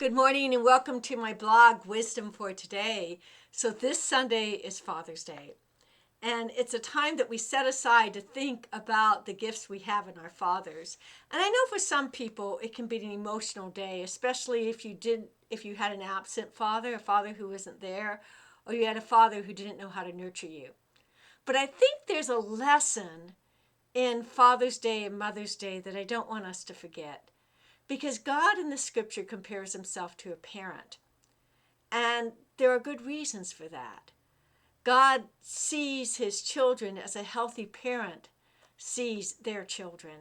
Good morning and welcome to my blog, Wisdom for Today. So, this Sunday is Father's Day, and it's a time that we set aside to think about the gifts we have in our fathers. And I know for some people it can be an emotional day, especially if you had an absent father, a father who wasn't there, or you had a father who didn't know how to nurture you. But I think there's a lesson in Father's Day and Mother's Day that I don't want us to forget. Because God in the scripture compares himself to a parent. And there are good reasons for that. God sees his children as a healthy parent sees their children.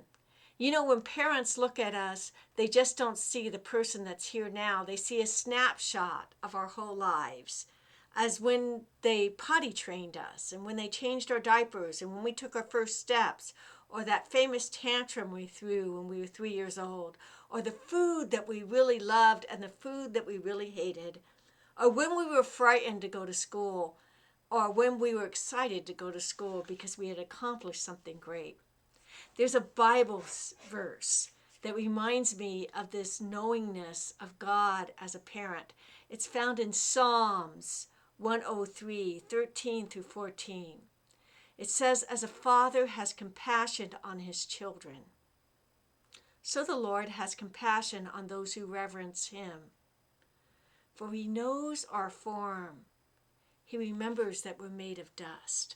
You know, when parents look at us, they just don't see the person that's here now. They see a snapshot of our whole lives, as when they potty trained us, and when they changed our diapers, and when we took our first steps, or that famous tantrum we threw when we were 3 years old, or the food that we really loved and the food that we really hated, or when we were frightened to go to school, or when we were excited to go to school because we had accomplished something great. There's a Bible verse that reminds me of this knowingness of God as a parent. It's found in Psalms 103, 13 through 14. It says, "As a father has compassion on his children, so the Lord has compassion on those who reverence him. For he knows our form. He remembers that we're made of dust."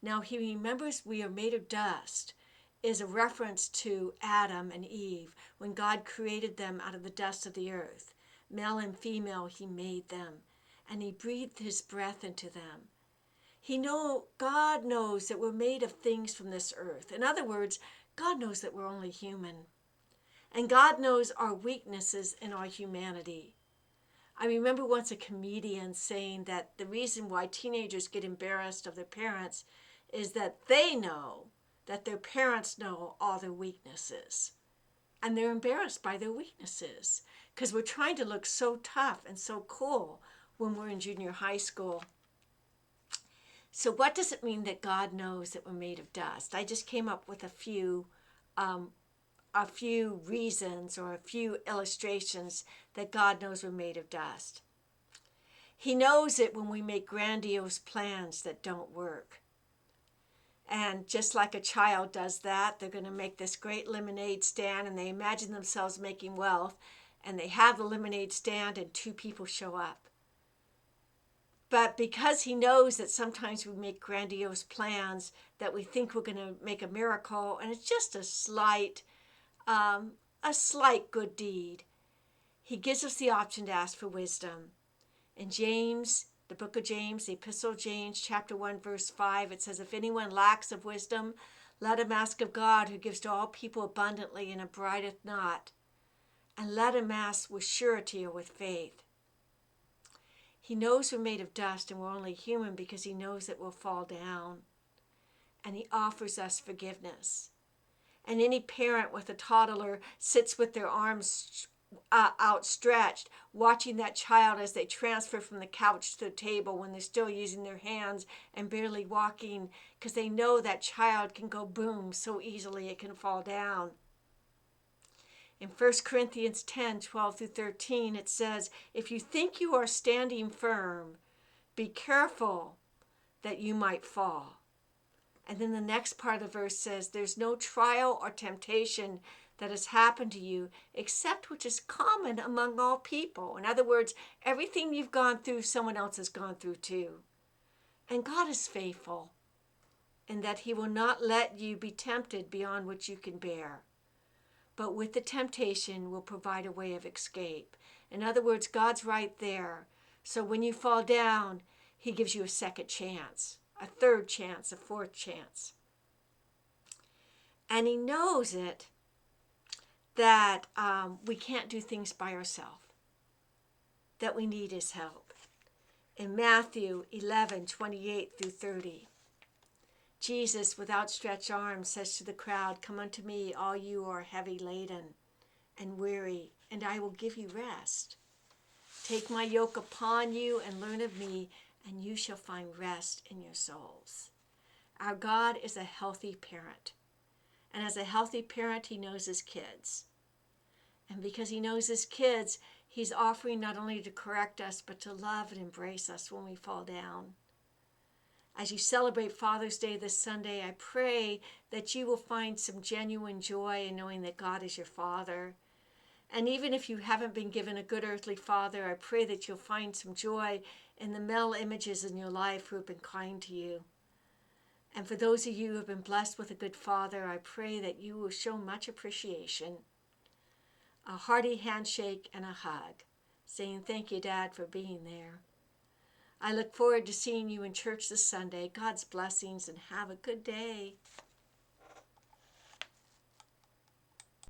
Now, he remembers we are made of dust is a reference to Adam and Eve when God created them out of the dust of the earth. Male and female, he made them, and he breathed his breath into them. God knows that we're made of things from this earth. In other words, God knows that we're only human. And God knows our weaknesses in our humanity. I remember once a comedian saying that the reason why teenagers get embarrassed of their parents is that they know that their parents know all their weaknesses. And they're embarrassed by their weaknesses because we're trying to look so tough and so cool when we're in junior high school. So what does it mean that God knows that we're made of dust? I just came up with a few reasons or a few illustrations that God knows we're made of dust. He knows it when we make grandiose plans that don't work. And just like a child does that, they're going to make this great lemonade stand and they imagine themselves making wealth, and they have the lemonade stand and two people show up. But because he knows that sometimes we make grandiose plans that we think we're going to make a miracle, and it's just a slight good deed, he gives us the option to ask for wisdom. In James, the book of James, the epistle of James, chapter 1, verse 5, it says, "If anyone lacks of wisdom, let him ask of God, who gives to all people abundantly and upbraideth not, and let him ask with surety or with faith." He knows we're made of dust and we're only human because he knows that we'll fall down. And he offers us forgiveness. And any parent with a toddler sits with their arms outstretched, watching that child as they transfer from the couch to the table when they're still using their hands and barely walking, because they know that child can go boom so easily it can fall down. In 1 Corinthians 10, 12 through 13, it says, "If you think you are standing firm, be careful that you might fall." And then the next part of the verse says, "There's no trial or temptation that has happened to you except which is common among all people." In other words, everything you've gone through, someone else has gone through too. And God is faithful in that he will not let you be tempted beyond what you can bear. But with the temptation will provide a way of escape. In other words, God's right there. So when you fall down, he gives you a second chance, a third chance, a fourth chance. And he knows it that we can't do things by ourselves, that we need his help. In Matthew 11, 28 through 30, Jesus, with outstretched arms, says to the crowd, "Come unto me, all you who are heavy laden and weary, and I will give you rest. Take my yoke upon you and learn of me, and you shall find rest in your souls." Our God is a healthy parent. And as a healthy parent, he knows his kids. And because he knows his kids, He's offering not only to correct us, but to love and embrace us when we fall down. As you celebrate Father's Day this Sunday, I pray that you will find some genuine joy in knowing that God is your Father. And even if you haven't been given a good earthly father, I pray that you'll find some joy in the male images in your life who have been kind to you. And for those of you who have been blessed with a good father, I pray that you will show much appreciation. A hearty handshake and a hug, saying thank you, Dad, for being there. I look forward to seeing you in church this Sunday. God's blessings and have a good day.